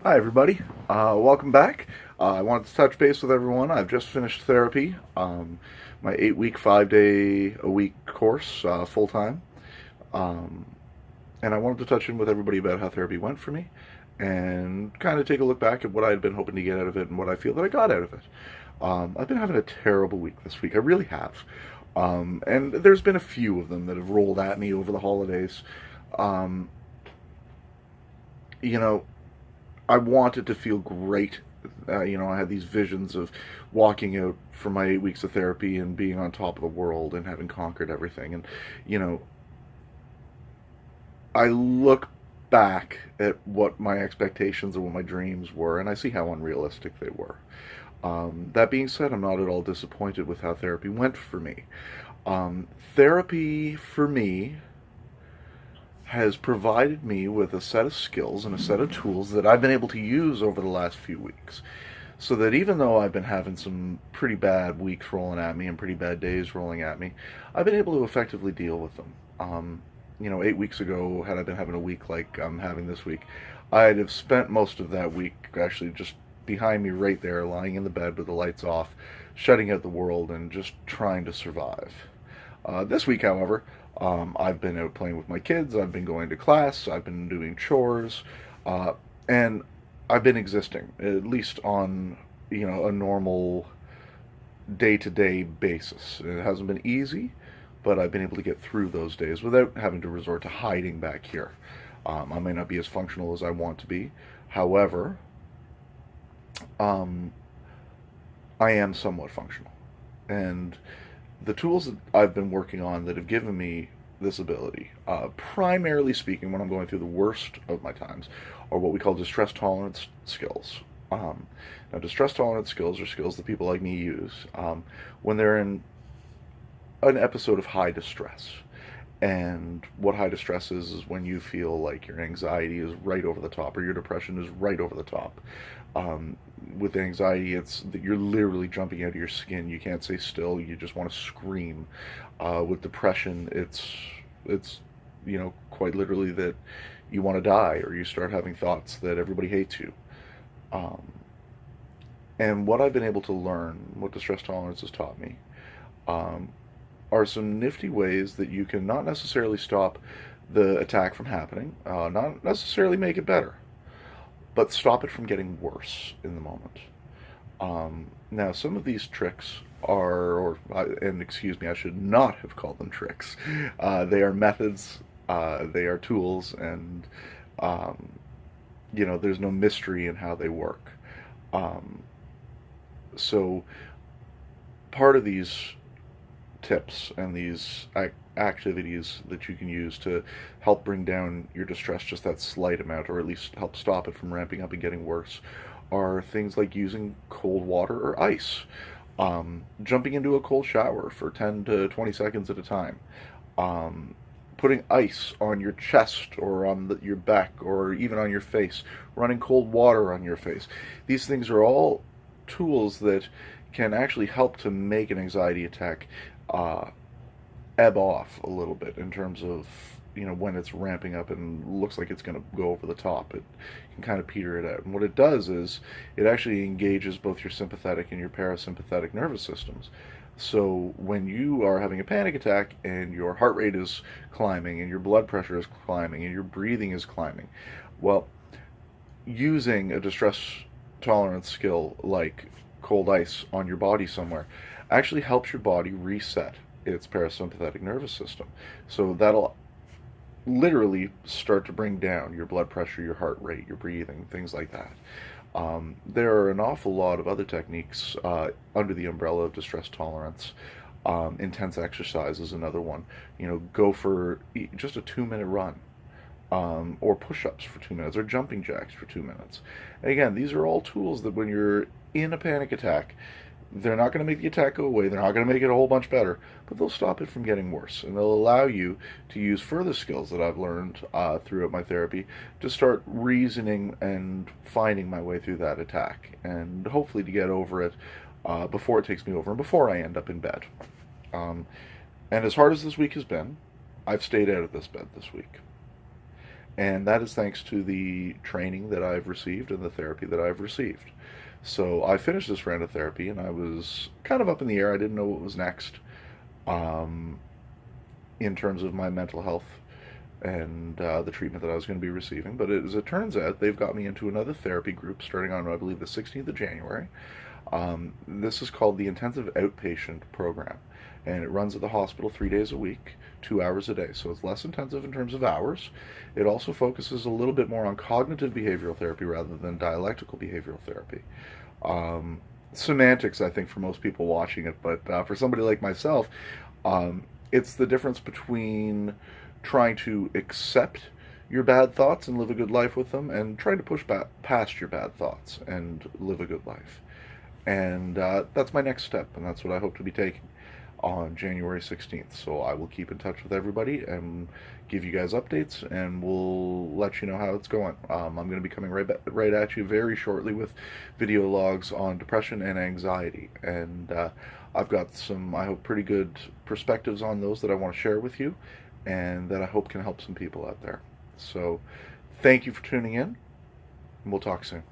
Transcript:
Hi, everybody. Welcome back. I wanted to touch base with everyone. I've just finished therapy, my 8 week, 5 day a week course, full time. Um, and I wanted to touch in with everybody about how therapy went for me and kind of take a look back at what I had been hoping to get out of it and what I feel that I got out of it. I've been having a terrible week this week. I really have. And there's been a few of them that have rolled at me over the holidays. Um, you know, I wanted to feel great. I had these visions of walking out from my 8 weeks of therapy and being on top of the world and having conquered everything. And, you know, I look back at what my expectations and what my dreams were, and I see how unrealistic they were. That being said, I'm not at all disappointed with how therapy went for me. Therapy for me has provided me with a set of skills and a set of tools that I've been able to use over the last few weeks. So that even though I've been having some pretty bad weeks rolling at me and pretty bad days rolling at me, I've been able to effectively deal with them. 8 weeks ago, had I been having a week like I'm having this week, I'd have spent most of that week actually just behind me right there, lying in the bed with the lights off, shutting out the world and just trying to survive. This week, however, I've been out playing with my kids, I've been going to class, I've been doing chores, and I've been existing, at least on, a normal day-to-day basis. It hasn't been easy, but I've been able to get through those days without having to resort to hiding back here. I may not be as functional as I want to be. However, um, I am somewhat functional. And the tools that I've been working on that have given me this ability, primarily speaking, when I'm going through the worst of my times, are what we call distress tolerance skills. Um, Now, distress tolerance skills are skills that people like me use when they're in an episode of high distress. And what high distress is when you feel like your anxiety is right over the top or your depression is right over the top. Um, with anxiety, it's that you're literally jumping out of your skin. You can't stay still. You just want to scream. With depression, it's quite literally that you want to die or you start having thoughts that everybody hates you. Um, and what I've been able to learn, what distress tolerance has taught me, um, are some nifty ways that you can not necessarily stop the attack from happening, not necessarily make it better, but stop it from getting worse in the moment. Now, some of these tricks and excuse me, I should not have called them tricks. They are methods, they are tools, and, um, there's no mystery in how they work. Um, so, part of these tips and these activities that you can use to help bring down your distress just that slight amount, or at least help stop it from ramping up and getting worse, are things like using cold water or ice, jumping into a cold shower for 10 to 20 seconds at a time, um, putting ice on your chest or on your back or even on your face, running cold water on your face. These things are all tools that can actually help to make an anxiety attack uh, ebb off a little bit in terms of when it's ramping up and looks like it's going to go over the top. It can kind of peter it out, and what it does is it actually engages both your sympathetic and your parasympathetic nervous systems. So when you are having a panic attack and your heart rate is climbing and your blood pressure is climbing and your breathing is climbing, well, using a distress tolerance skill like cold ice on your body somewhere actually helps your body reset its parasympathetic nervous system. So that'll literally start to bring down your blood pressure, your heart rate, your breathing, things like that. There are an awful lot of other techniques under the umbrella of distress tolerance. Intense exercise is another one. Go for just a 2 minute run, or push-ups for 2 minutes, or jumping jacks for 2 minutes. And again, these are all tools that when you're in a panic attack, they're not going to make the attack go away. They're not going to make it a whole bunch better, but they'll stop it from getting worse. And they'll allow you to use further skills that I've learned throughout my therapy to start reasoning and finding my way through that attack, and hopefully to get over it before it takes me over and before I end up in bed. And as hard as this week has been, I've stayed out of this bed this week. And that is thanks to the training that I've received and the therapy that I've received. So I finished this round of therapy and I was kind of up in the air. I didn't know what was next, um, in terms of my mental health and the treatment that I was going to be receiving. But as it turns out, they've got me into another therapy group starting on, I believe, the 16th of January. This is called the Intensive Outpatient Program, and it runs at the hospital 3 days a week, 2 hours a day. So it's less intensive in terms of hours. It also focuses a little bit more on cognitive behavioral therapy rather than dialectical behavioral therapy. Semantics, I think, for most people watching it, but for somebody like myself, it's the difference between trying to accept your bad thoughts and live a good life with them, and trying to push past your bad thoughts and live a good life. And that's my next step, and that's what I hope to be taking on January 16th. So I will keep in touch with everybody and give you guys updates, and we'll let you know how it's going. I'm going to be coming right at you very shortly with video logs on depression and anxiety, and I've got some, I hope, pretty good perspectives on those that I want to share with you, and that I hope can help some people out there. So thank you for tuning in, and we'll talk soon.